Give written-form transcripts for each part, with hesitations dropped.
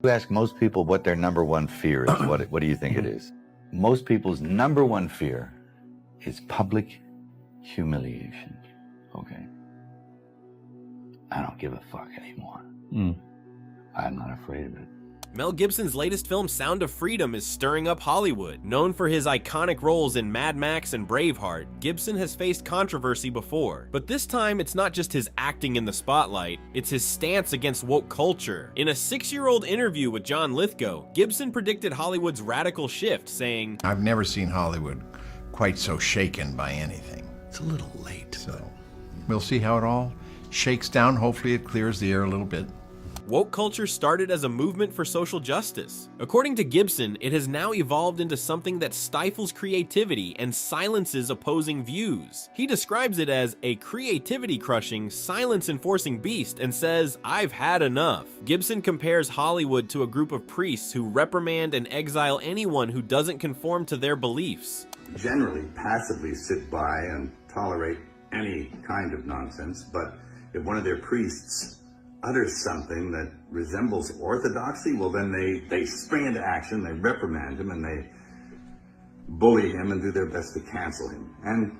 You ask most people what their number one fear is. What do you think it is? Most people's number one fear is public humiliation. Okay? I don't give a fuck anymore. I'm not afraid of it. Mel Gibson's latest film, Sound of Freedom, is stirring up Hollywood. Known for his iconic roles in Mad Max and Braveheart, Gibson has faced controversy before. But this time, it's not just his acting in the spotlight, it's his stance against woke culture. In a 6-year-old interview with John Lithgow, Gibson predicted Hollywood's radical shift, saying, "I've never seen Hollywood quite so shaken by anything. It's a little late, so we'll see how it all shakes down. Hopefully it clears the air a little bit." Woke culture started as a movement for social justice. According to Gibson, it has now evolved into something that stifles creativity and silences opposing views. He describes it as a creativity-crushing, silence-enforcing beast and says, "I've had enough." Gibson compares Hollywood to a group of priests who reprimand and exile anyone who doesn't conform to their beliefs. Generally, passively sit by and tolerate any kind of nonsense, but if one of their priests utters something that resembles orthodoxy, well then they spring into action, they reprimand him, and they bully him and do their best to cancel him. And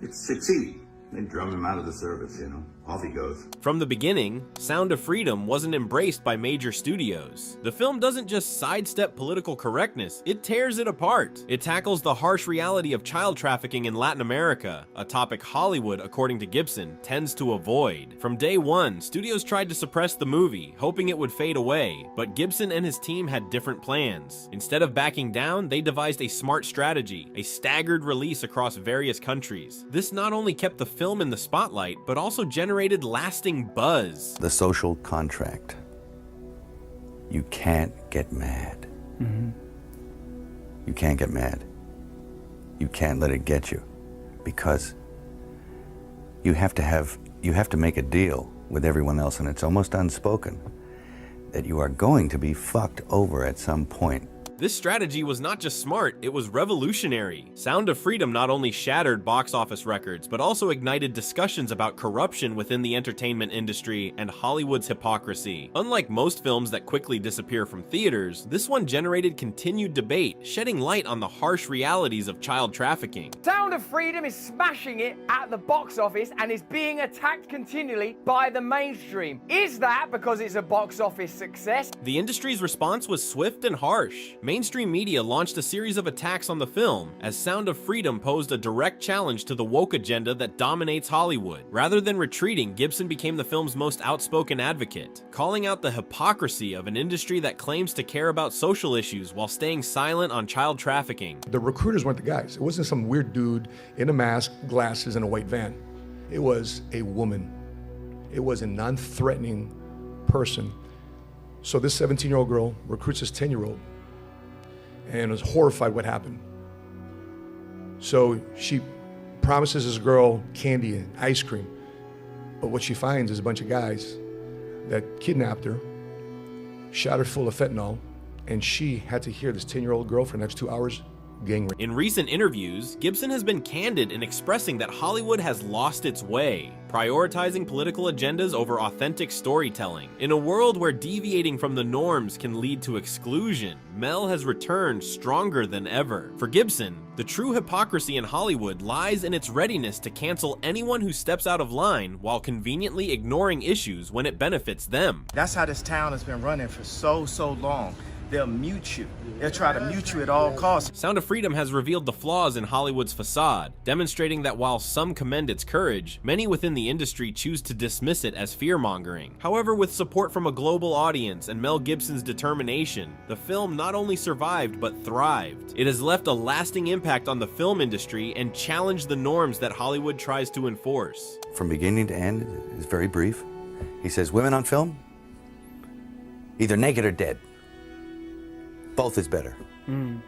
it's easy. They drum him out of the service, you know. Off he goes. From the beginning, Sound of Freedom wasn't embraced by major studios. The film doesn't just sidestep political correctness, it tears it apart. It tackles the harsh reality of child trafficking in Latin America, a topic Hollywood, according to Gibson, tends to avoid. From day one, studios tried to suppress the movie, hoping it would fade away, but Gibson and his team had different plans. Instead of backing down, they devised a smart strategy, a staggered release across various countries. This not only kept the film in the spotlight, but also generated lasting buzz. The social contract. You can't get mad. You can't get mad. You can't let it get you, because you have to make a deal with everyone else, and it's almost unspoken that you are going to be fucked over at some point. This strategy was not just smart, it was revolutionary. Sound of Freedom not only shattered box office records, but also ignited discussions about corruption within the entertainment industry and Hollywood's hypocrisy. Unlike most films that quickly disappear from theaters, this one generated continued debate, shedding light on the harsh realities of child trafficking. Sound of Freedom is smashing it at the box office and is being attacked continually by the mainstream. Is that because it's a box office success? The industry's response was swift and harsh. Mainstream media launched a series of attacks on the film, as Sound of Freedom posed a direct challenge to the woke agenda that dominates Hollywood. Rather than retreating, Gibson became the film's most outspoken advocate, calling out the hypocrisy of an industry that claims to care about social issues while staying silent on child trafficking. The recruiters weren't the guys. It wasn't some weird dude in a mask, glasses, and a white van. It was a woman. It was a non-threatening person. So this 17-year-old girl recruits this 10-year-old and was horrified what happened. So she promises this girl candy and ice cream, but what she finds is a bunch of guys that kidnapped her, shot her full of fentanyl, and she had to hear this 10-year-old girl for the next 2 hours gang rape. In recent interviews, Gibson has been candid in expressing that Hollywood has lost its way, prioritizing political agendas over authentic storytelling. In a world where deviating from the norms can lead to exclusion, Mel has returned stronger than ever. For Gibson, the true hypocrisy in Hollywood lies in its readiness to cancel anyone who steps out of line while conveniently ignoring issues when it benefits them. That's how this town has been running for so long. They'll mute you. They'll try to mute you at all costs. Sound of Freedom has revealed the flaws in Hollywood's facade, demonstrating that while some commend its courage, many within the industry choose to dismiss it as fear-mongering. However, with support from a global audience and Mel Gibson's determination, the film not only survived but thrived. It has left a lasting impact on the film industry and challenged the norms that Hollywood tries to enforce. From beginning to end, it's very brief. He says, women on film, either naked or dead. Both is better. And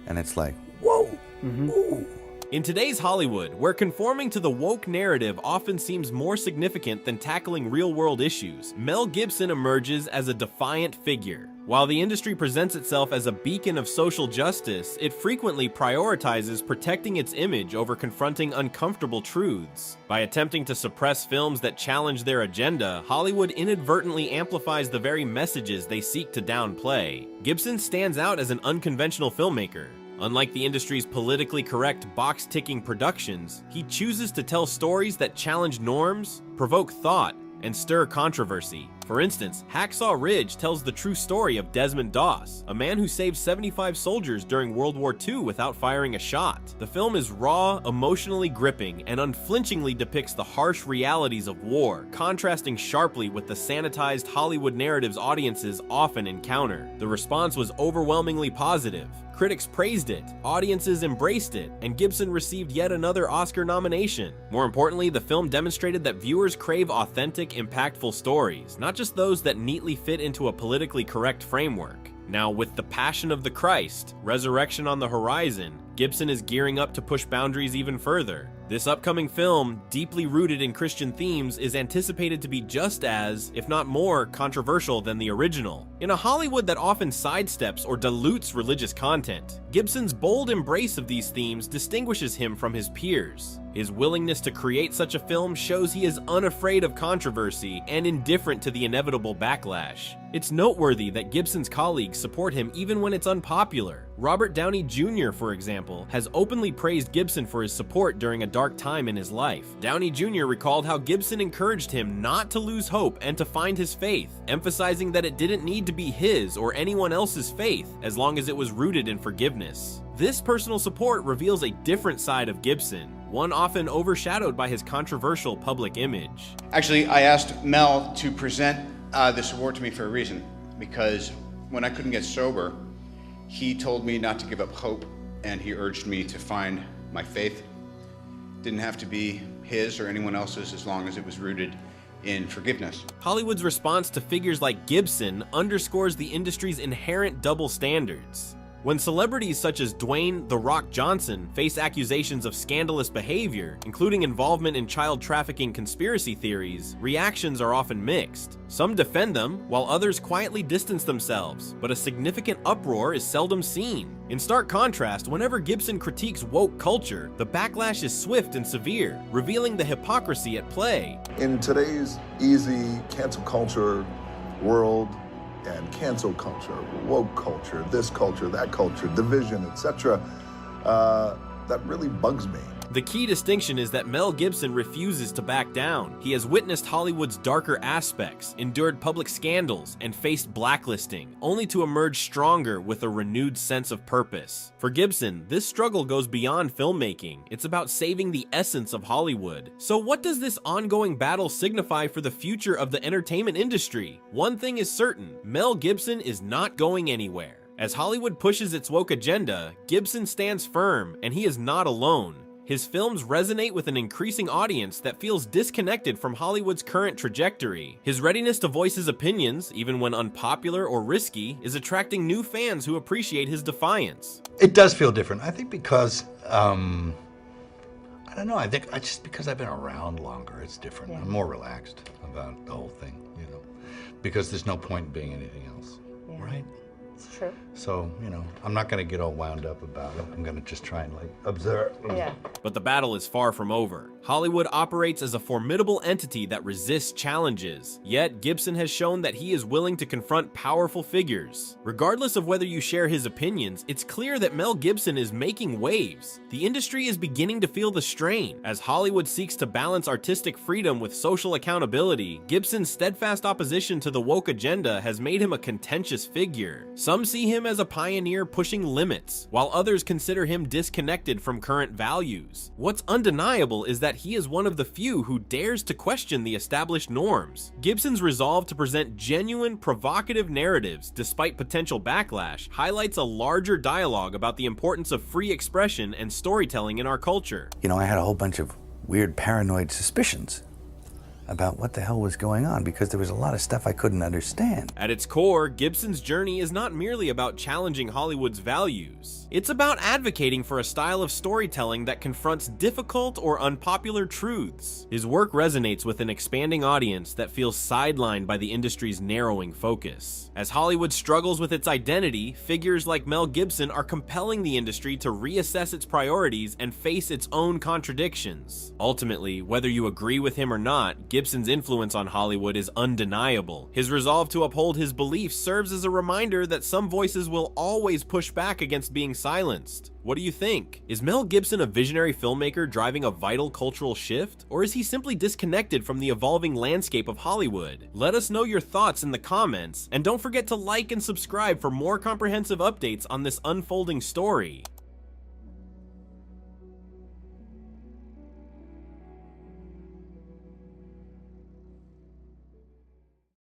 it's like, whoa, ooh. In today's Hollywood, where conforming to the woke narrative often seems more significant than tackling real-world issues, Mel Gibson emerges as a defiant figure. While the industry presents itself as a beacon of social justice, it frequently prioritizes protecting its image over confronting uncomfortable truths. By attempting to suppress films that challenge their agenda, Hollywood inadvertently amplifies the very messages they seek to downplay. Gibson stands out as an unconventional filmmaker. Unlike the industry's politically correct box-ticking productions, he chooses to tell stories that challenge norms, provoke thought, and stir controversy. For instance, Hacksaw Ridge tells the true story of Desmond Doss, a man who saved 75 soldiers during World War II without firing a shot. The film is raw, emotionally gripping, and unflinchingly depicts the harsh realities of war, contrasting sharply with the sanitized Hollywood narratives audiences often encounter. The response was overwhelmingly positive. Critics praised it, audiences embraced it, and Gibson received yet another Oscar nomination. More importantly, the film demonstrated that viewers crave authentic, impactful stories, not just those that neatly fit into a politically correct framework. Now, with The Passion of the Christ, Resurrection on the horizon, Gibson is gearing up to push boundaries even further. This upcoming film, deeply rooted in Christian themes, is anticipated to be just as, if not more, controversial than the original. In a Hollywood that often sidesteps or dilutes religious content, Gibson's bold embrace of these themes distinguishes him from his peers. His willingness to create such a film shows he is unafraid of controversy and indifferent to the inevitable backlash. It's noteworthy that Gibson's colleagues support him even when it's unpopular. Robert Downey Jr., for example, has openly praised Gibson for his support during a dark time in his life. Downey Jr. recalled how Gibson encouraged him not to lose hope and to find his faith, emphasizing that it didn't need to be his or anyone else's faith as long as it was rooted in forgiveness. This personal support reveals a different side of Gibson, one often overshadowed by his controversial public image. Actually, I asked Mel to present this award to me for a reason, because when I couldn't get sober, he told me not to give up hope, and he urged me to find my faith. Didn't have to be his or anyone else's as long as it was rooted in forgiveness. Hollywood's response to figures like Gibson underscores the industry's inherent double standards. When celebrities such as Dwayne "The Rock" Johnson face accusations of scandalous behavior, including involvement in child trafficking conspiracy theories, reactions are often mixed. Some defend them, while others quietly distance themselves, but a significant uproar is seldom seen. In stark contrast, whenever Gibson critiques woke culture, the backlash is swift and severe, revealing the hypocrisy at play. In today's easy cancel culture world, and cancel culture, woke culture, this culture, that culture, division, etc., that really bugs me. The key distinction is that Mel Gibson refuses to back down. He has witnessed Hollywood's darker aspects, endured public scandals, and faced blacklisting, only to emerge stronger with a renewed sense of purpose. For Gibson, this struggle goes beyond filmmaking. It's about saving the essence of Hollywood. So what does this ongoing battle signify for the future of the entertainment industry? One thing is certain, Mel Gibson is not going anywhere. As Hollywood pushes its woke agenda, Gibson stands firm, and he is not alone. His films resonate with an increasing audience that feels disconnected from Hollywood's current trajectory. His readiness to voice his opinions, even when unpopular or risky, is attracting new fans who appreciate his defiance. It does feel different. I think because, I don't know, I think just because I've been around longer, it's different. Yeah. I'm more relaxed about the whole thing, you know, because there's no point in being anything else, right? It's true. So, you know, I'm not going to get all wound up about it. I'm going to just try and, like, observe. Yeah. But the battle is far from over. Hollywood operates as a formidable entity that resists challenges. Yet, Gibson has shown that he is willing to confront powerful figures. Regardless of whether you share his opinions, it's clear that Mel Gibson is making waves. The industry is beginning to feel the strain. As Hollywood seeks to balance artistic freedom with social accountability, Gibson's steadfast opposition to the woke agenda has made him a contentious figure. Some see him as a pioneer pushing limits, while others consider him disconnected from current values. What's undeniable is that he is one of the few who dares to question the established norms. Gibson's resolve to present genuine, provocative narratives despite potential backlash highlights a larger dialogue about the importance of free expression and storytelling in our culture. You know, I had a whole bunch of weird paranoid suspicions about what the hell was going on, because there was a lot of stuff I couldn't understand. At its core, Gibson's journey is not merely about challenging Hollywood's values. It's about advocating for a style of storytelling that confronts difficult or unpopular truths. His work resonates with an expanding audience that feels sidelined by the industry's narrowing focus. As Hollywood struggles with its identity, figures like Mel Gibson are compelling the industry to reassess its priorities and face its own contradictions. Ultimately, whether you agree with him or not, Gibson's influence on Hollywood is undeniable. His resolve to uphold his beliefs serves as a reminder that some voices will always push back against being silenced. What do you think? Is Mel Gibson a visionary filmmaker driving a vital cultural shift, or is he simply disconnected from the evolving landscape of Hollywood? Let us know your thoughts in the comments, and don't forget to like and subscribe for more comprehensive updates on this unfolding story.